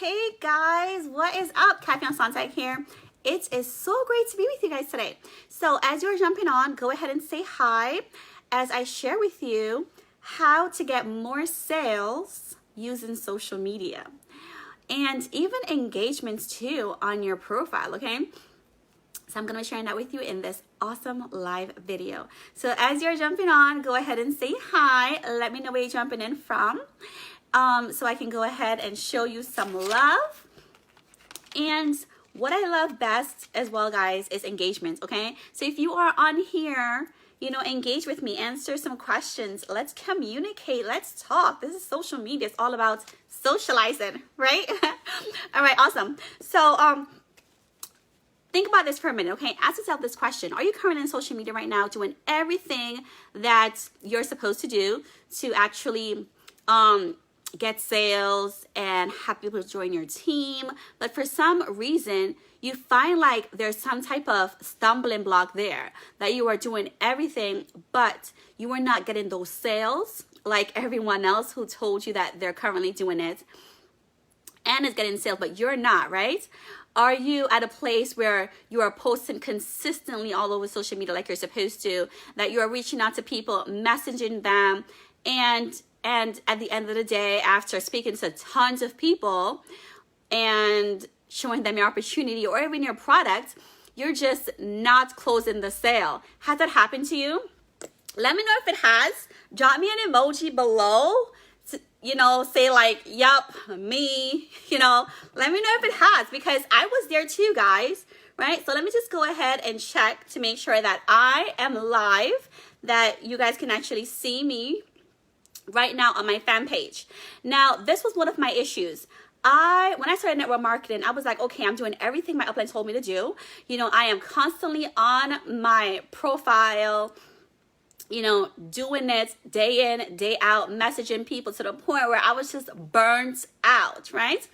Hey guys, what is up? Kaffion here. It is so great to be with you guys today. So as you're jumping on, go ahead and say hi as I share with you how to get more sales using social media and even engagements too on your profile, okay? So I'm going to be sharing that with you in this awesome live video. So as you're jumping on, go ahead and say hi. Let me know where you're jumping in from. So I can go ahead and show you some love. And what I love best as well, guys, is engagements, okay? So if you are on here, you know, engage with me, answer some questions. Let's communicate. Let's talk. This is social media. It's all about socializing, right? All right, awesome. So, think about this for a minute, okay? Ask yourself this question. Are you currently in social media right now doing everything that you're supposed to do to actually get sales and have people join your team? But for some reason, you find like there's some type of stumbling block there, that you are doing everything, but you are not getting those sales like everyone else who told you that they're currently doing it and is getting sales, but you're not, right? Are you at a place where you are posting consistently all over social media like you're supposed to, that you are reaching out to people, messaging them, and at the end of the day, after speaking to tons of people and showing them your opportunity or even your product, you're just not closing the sale? Has that happened to you? Let me know if it has. Drop me an emoji below. You know, say like, yup, me, you know, let me know if it has, because I was there too, guys, right? So let me just go ahead and check to make sure that I am live, that you guys can actually see me right now on my fan page. Now, this was one of my issues. When I started network marketing, I was like, okay, I'm doing everything my upline told me to do. You know, I am constantly on my profile, you know, doing it day in, day out, messaging people to the point where I was just burnt out, right?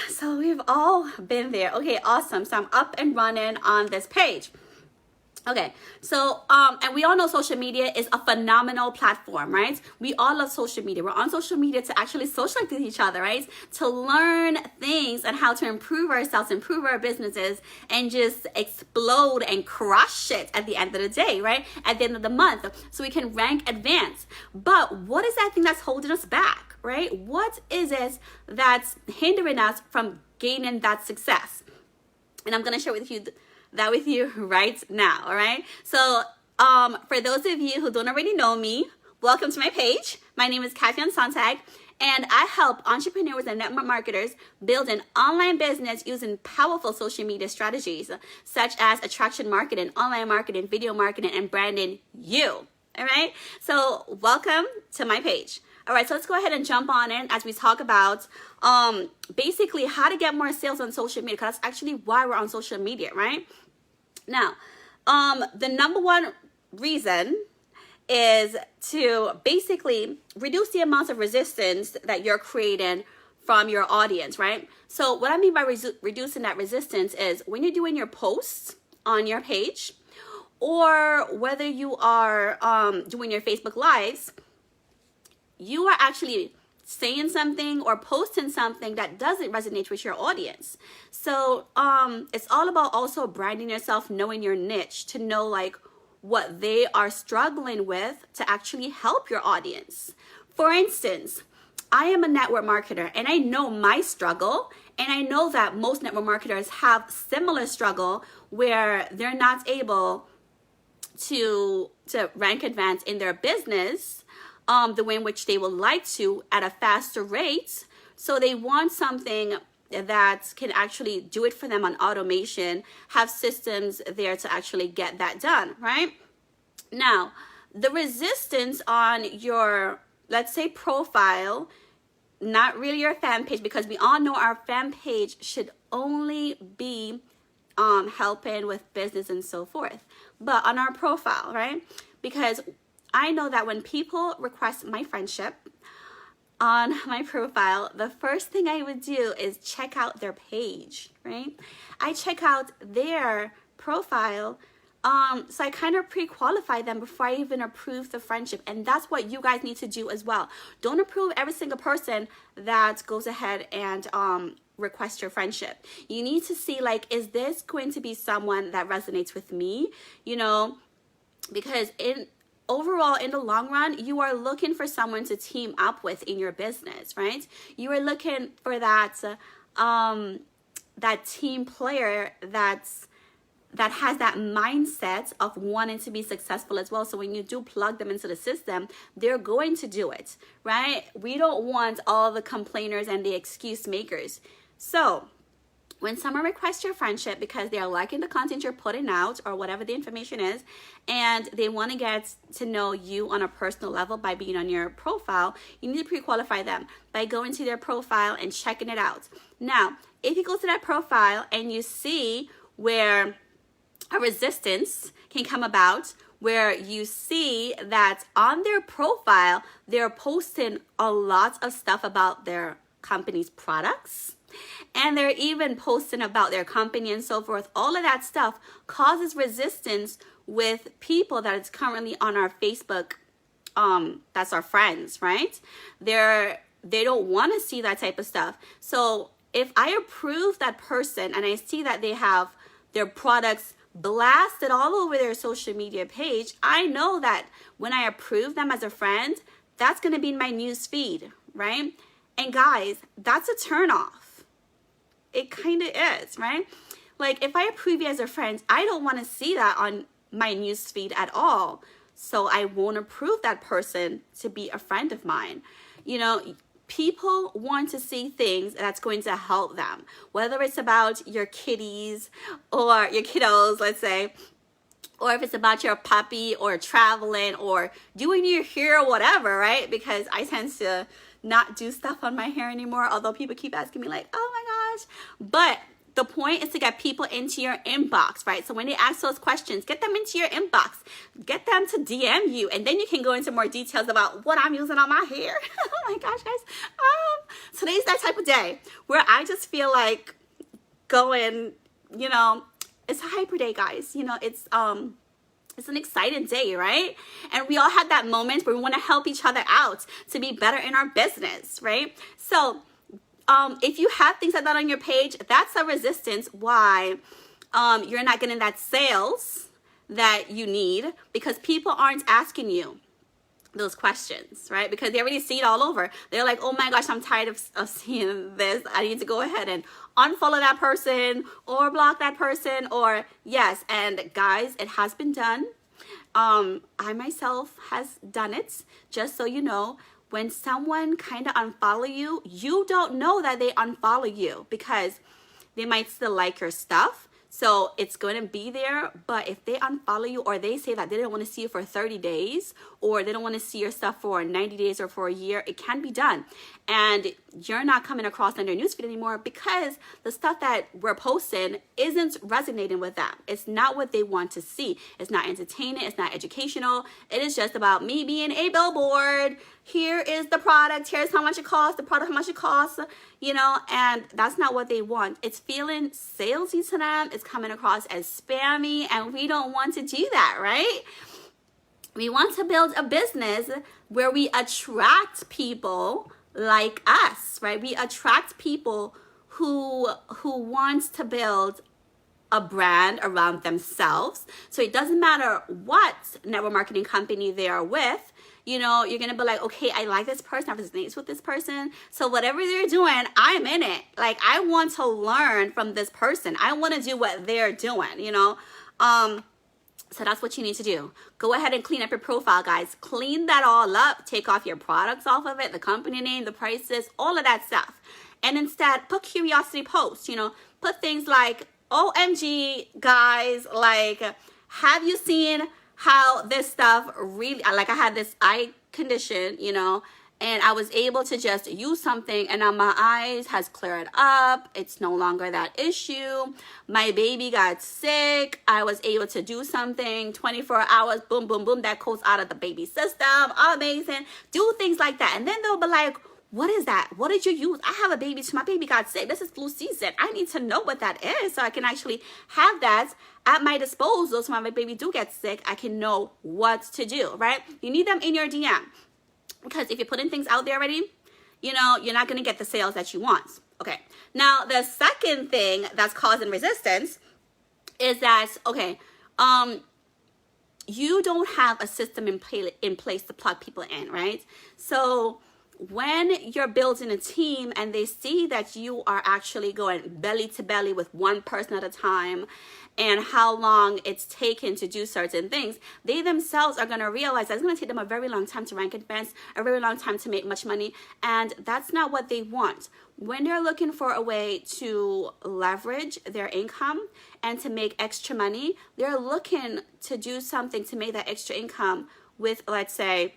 So we've all been there. Okay, awesome. So I'm up and running on this page. Okay, so, and we all know social media is a phenomenal platform, right? We all love social media. We're on social media to actually socialize with each other, right? To learn things and how to improve ourselves, improve our businesses, and just explode and crush it at the end of the day, right? At the end of the month, so we can rank advance. But what is that thing that's holding us back, right? What is it that's hindering us from gaining that success? And I'm going to share with you that with you right now, all right? So for those of you who don't already know me, welcome to my page. My name is Kaffion, and I help entrepreneurs and network marketers build an online business using powerful social media strategies, such as attraction marketing, online marketing, video marketing, and branding you, all right? So welcome to my page. All right, so let's go ahead and jump on in as we talk about basically how to get more sales on social media, because that's actually why we're on social media, right? Now, the number one reason is to basically reduce the amount of resistance that you're creating from your audience, right? So what I mean by reducing that resistance is when you're doing your posts on your page, or whether you are doing your Facebook Lives, you are actually saying something or posting something that doesn't resonate with your audience. So it's all about also branding yourself, knowing your niche, to know like what they are struggling with to actually help your audience. For instance, I am a network marketer and I know my struggle, and I know that most network marketers have similar struggle where they're not able to rank advance in their business the way in which they would like to at a faster rate. So they want something that can actually do it for them on automation, have systems there to actually get that done, right? Now, the resistance on your, let's say, profile, not really your fan page, because we all know our fan page should only be helping with business and so forth, but on our profile, right? Because I know that when people request my friendship on my profile, the first thing I would do is check out their page, right? I check out their profile So I kind of pre-qualify them before I even approve the friendship. And that's what you guys need to do as well. Don't approve every single person that goes ahead and request your friendship. You need to see, like, is this going to be someone that resonates with me? You know, because overall, in the long run, you are looking for someone to team up with in your business, right? You are looking for that that team player that has that mindset of wanting to be successful as well. So when you do plug them into the system, they're going to do it, right? We don't want all the complainers and the excuse makers. So when someone requests your friendship because they are liking the content you're putting out or whatever the information is, and they want to get to know you on a personal level by being on your profile, you need to pre-qualify them by going to their profile and checking it out. Now, if you go to that profile and you see where a resistance can come about, where you see that on their profile, they're posting a lot of stuff about their company's products, and they're even posting about their company and so forth. All of that stuff causes resistance with people that is currently on our Facebook, that's our friends, right? They don't want to see that type of stuff. So if I approve that person and I see that they have their products blasted all over their social media page, I know that when I approve them as a friend, that's going to be in my news feed, right? And guys, that's a turnoff. It kind of is, right? Like, if I approve you as a friend, I don't want to see that on my news feed at all. So I won't approve that person to be a friend of mine. You know, people want to see things that's going to help them, whether it's about your kitties or your kiddos, let's say, or if it's about your puppy or traveling or doing your hair or whatever, right? Because I tend to not do stuff on my hair anymore, although people keep asking me like, oh my gosh. But the point is to get people into your inbox, right? So when they ask those questions, get them into your inbox, get them to DM you, and then you can go into more details about what I'm using on my hair. Oh my gosh, guys. Today's that type of day where I just feel like going, you know, it's a hyper day, guys. You know, it's an exciting day, right? And we all had that moment where we want to help each other out to be better in our business, right? So if you have things like that on your page, that's a resistance why you're not getting that sales that you need, because people aren't asking you those questions, right? Because they already see it all over. They're like, oh my gosh, I'm tired of seeing this. I need to go ahead and unfollow that person or block that person, or yes. And guys, it has been done. I myself has done it, just so you know. When someone kind of unfollow you, you don't know that they unfollow you because they might still like your stuff. So it's going to be there. But if they unfollow you, or they say that they don't want to see you for 30 days, or they don't want to see your stuff for 90 days or for a year, it can be done. And you're not coming across on their newsfeed anymore because the stuff that we're posting isn't resonating with them. It's not what they want to see. It's not entertaining. It's not educational. It is just about me being a billboard. Here is the product. Here's how much it costs. The product, how much it costs, you know, and that's not what they want. It's feeling salesy to them. It's coming across as spammy, and we don't want to do that, right? We want to build a business where we attract people like us, right? We attract people who wants to build a brand around themselves. So it doesn't matter what network marketing company they are with. You know, you're going to be like, okay, I like this person. I resonate with this person. So whatever they're doing, I'm in it. Like, I want to learn from this person. I want to do what they're doing, you know. So that's what you need to do. Go ahead and clean up your profile, guys. Clean that all up. Take off your products off of it, the company name, the prices, all of that stuff. And instead, put curiosity posts, you know. Put things like, OMG, guys, like, have you seen how this stuff really, like, I had this eye condition, you know, and I was able to just use something, and now my eyes has cleared up. It's no longer that issue. My baby got sick. I was able to do something, 24 hours, boom, boom, boom, that goes out of the baby system. Amazing. Do things like that. And then they'll be like, what is that? What did you use? I have a baby too. My baby got sick. This is flu season. I need to know what that is so I can actually have that at my disposal. So when my baby do get sick, I can know what to do, right? You need them in your DM, because if you're putting things out there already, you know, you're not going to get the sales that you want. Okay. Now, the second thing that's causing resistance is that, okay, you don't have a system in place to plug people in, right? So when you're building a team and they see that you are actually going belly to belly with one person at a time, and how long it's taken to do certain things, they themselves are going to realize that it's going to take them a very long time to rank advance, a very long time to make much money, and that's not what they want. When they're looking for a way to leverage their income and to make extra money, they're looking to do something to make that extra income with, let's say,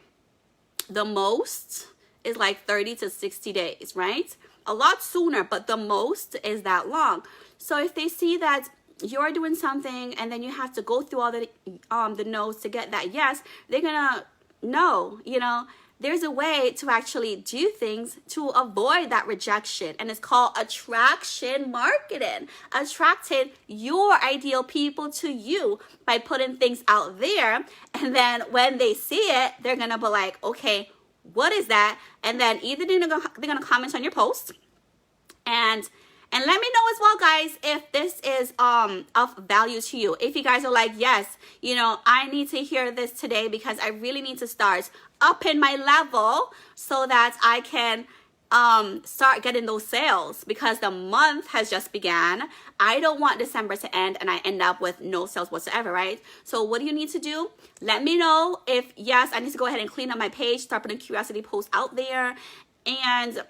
the most is like 30 to 60 days, right? A lot sooner, but the most is that long. So if they see that you're doing something and then you have to go through all the no's to get that yes, they're gonna know, you know, there's a way to actually do things to avoid that rejection, and it's called attraction marketing. Attracting your ideal people to you by putting things out there, and then when they see it, they're gonna be like, okay, what is that? And then either they're gonna comment on your post, and let me know as well, guys, if this is of value to you. If you guys are like, yes, you know, I need to hear this today because I really need to start up in my level so that I can start getting those sales, because the month has just began. I don't want December to end and I end up with no sales whatsoever, right? So what do you need to do? Let me know if, yes, I need to go ahead and clean up my page, start putting curiosity posts out there. And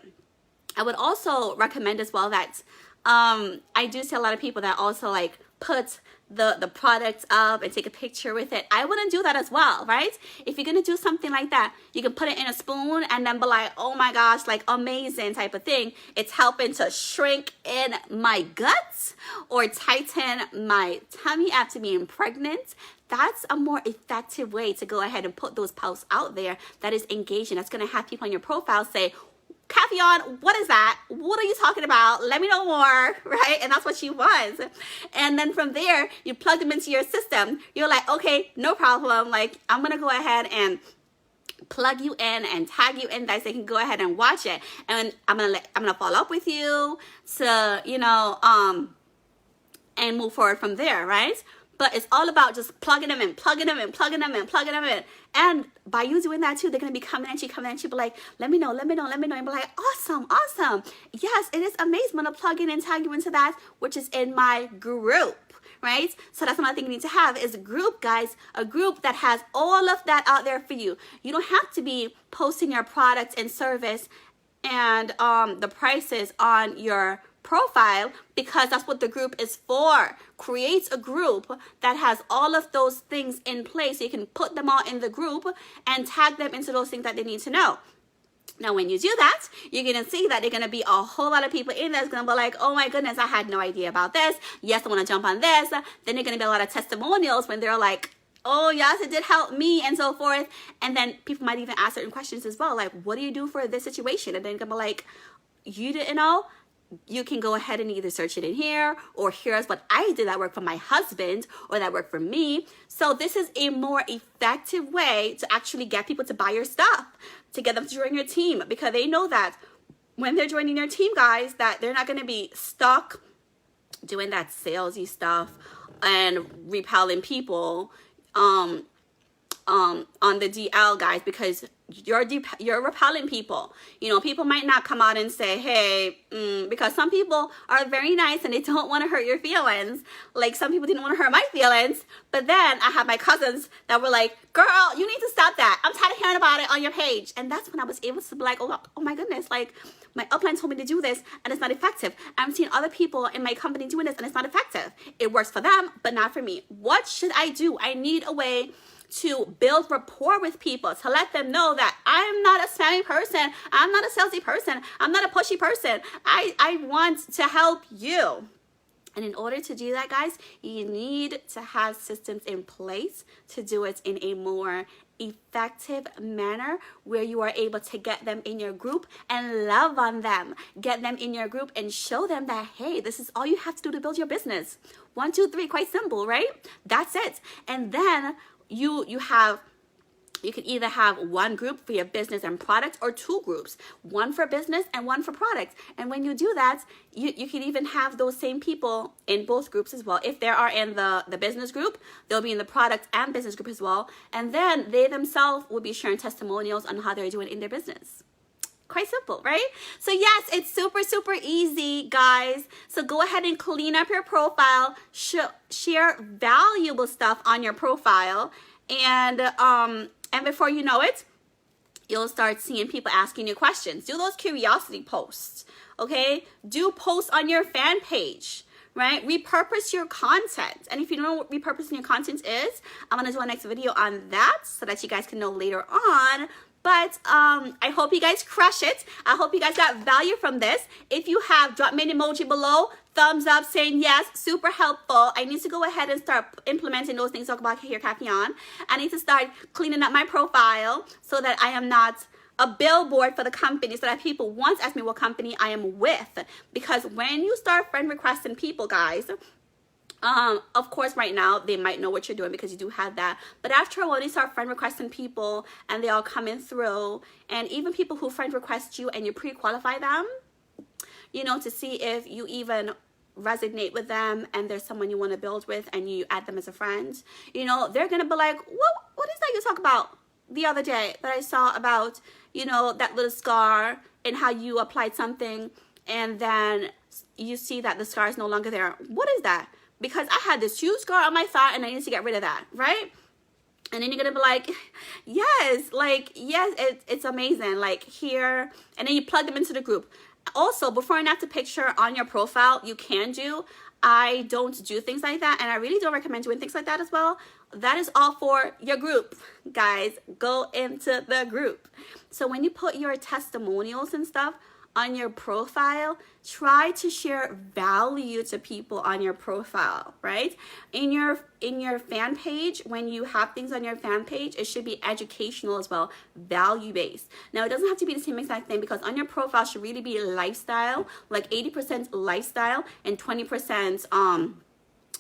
I would also recommend as well that I do see a lot of people that also like put the products up and take a picture with it. I wouldn't do that as well, right? If you're gonna do something like that, you can put it in a spoon and then be like, oh my gosh, like amazing type of thing. It's helping to shrink in my guts or tighten my tummy after being pregnant. That's a more effective way to go ahead and put those posts out there that is engaging. That's gonna have people on your profile say, Kaffion, what is that? What are you talking about? Let me know more, right? And that's what she was. And then from there, you plug them into your system. You're like, okay, no problem. Like, I'm going to go ahead and plug you in and tag you in that so they can go ahead and watch it. And I'm going to follow up with you to, you know, and move forward from there, right? But it's all about just plugging them in, plugging them in, plugging them in, plugging them in. And by you doing that too, they're going to be coming at you, be like, let me know, let me know, let me know. And be like, awesome, awesome. Yes, it is amazing. I'm going to plug in and tag you into that, which is in my group, right? So that's another thing you need to have is a group, guys, a group that has all of that out there for you. You don't have to be posting your product and service and the prices on your profile, because that's what the group is for. Create a group that has all of those things in place so you can put them all in the group and tag them into those things that they need to know. Now, when you do that, you're going to see that there are going to be a whole lot of people in there that's going to be like, oh my goodness, I had no idea about this. Yes, I want to jump on this. Then there are going to be a lot of testimonials when they're like, oh yes, it did help me, and so forth. And then people might even ask certain questions as well, like, what do you do for this situation? And then you're going to be like, you didn't know? You can go ahead and either search it in here, or here's what I did that worked for my husband or that worked for me. So this is a more effective way to actually get people to buy your stuff, to get them to join your team, because they know that when they're joining your team, guys, that they're not going to be stuck doing that salesy stuff and repelling people on the DL, guys, because you're repelling people. You know, people might not come out and say, hey, because some people are very nice and they don't want to hurt your feelings. Like, some people didn't want to hurt my feelings, but then I have my cousins that were like, girl, you need to stop that. I'm tired of hearing about it on your page. And that's when I was able to be like, oh my goodness, like, my upline told me to do this and it's not effective. I'm seeing other people in my company doing this and it's not effective. It works for them, but not for me. What should I do? I need a way to build rapport with people, to let them know that I'm not a spammy person, I'm not a salesy person, I'm not a pushy person. I want to help you. And in order to do that, guys, you need to have systems in place to do it in a more effective manner where you are able to get them in your group and love on them. Get them in your group and show them that, hey, this is all you have to do to build your business. 1, 2, 3, quite simple, right? That's it. And then you can either have one group for your business and products or 2 groups, one for business and one for products. And when you do that, you can even have those same people in both groups as well. If they are in the business group, they'll be in the product and business group as well. And then they themselves will be sharing testimonials on how they're doing in their business. Quite simple, right? So yes, it's super, super easy, guys. So go ahead and clean up your profile, share valuable stuff on your profile, and before you know it, you'll start seeing people asking you questions. Do those curiosity posts, okay? Do posts on your fan page, right? Repurpose your content. And if you don't know what repurposing your content is, I'm going to do a next video on that so that you guys can know later on. But I hope you guys crush it. I hope you guys got value from this. If you have, drop me an emoji below. Thumbs up saying yes, super helpful. I need to go ahead and start implementing those things talk about here, Kaffion. I need to start cleaning up my profile so that I am not a billboard for the company, so that people once ask me what company I am with. Because when you start friend requesting people, guys, of course, right now, they might know what you're doing because you do have that. But after a while, you start friend requesting people and they all coming through. And even people who friend request you and you pre-qualify them, you know, to see if you even resonate with them and there's someone you want to build with and you add them as a friend, you know, they're going to be like, what is that you talk about the other day that I saw about, you know, that little scar and how you applied something and then you see that the scar is no longer there. What is that? Because I had this huge scar on my thigh and I need to get rid of that, right? And then you're going to be like, yes, it's amazing. Like here, and then you plug them into the group. Also, before and after picture on your profile, you can do. I don't do things like that, and I really don't recommend doing things like that as well. That is all for your group, guys. Go into the group. So when you put your testimonials and stuff on your profile, try to share value to people on your profile, right? In your fan page, when you have things on your fan page, it should be educational as well, value-based. Now, it doesn't have to be the same exact thing because on your profile should really be lifestyle, like 80% lifestyle and 20%,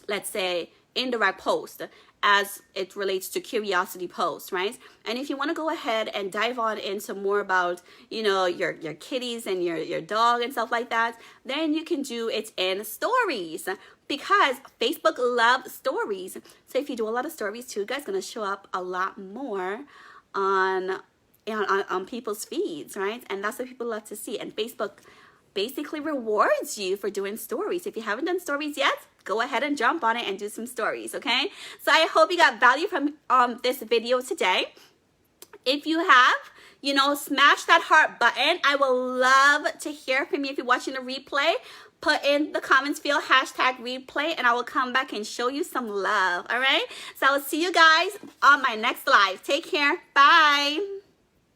let's say, indirect post as it relates to curiosity posts, right? And if you want to go ahead and dive on into more about, you know, your kitties and your dog and stuff like that, then you can do it in stories because Facebook loves stories. So if you do a lot of stories too, guys, going to show up a lot more on people's feeds, right? And that's what people love to see. And Facebook basically rewards you for doing stories. If you haven't done stories yet, go ahead and jump on it and do some stories, okay? So I hope you got value from this video today. If you have, you know, smash that heart button. I will love to hear from you. If you're watching the replay, put in the comments field #replay and I will come back and show you some love, all right? So I will see you guys on my next live. Take care. Bye.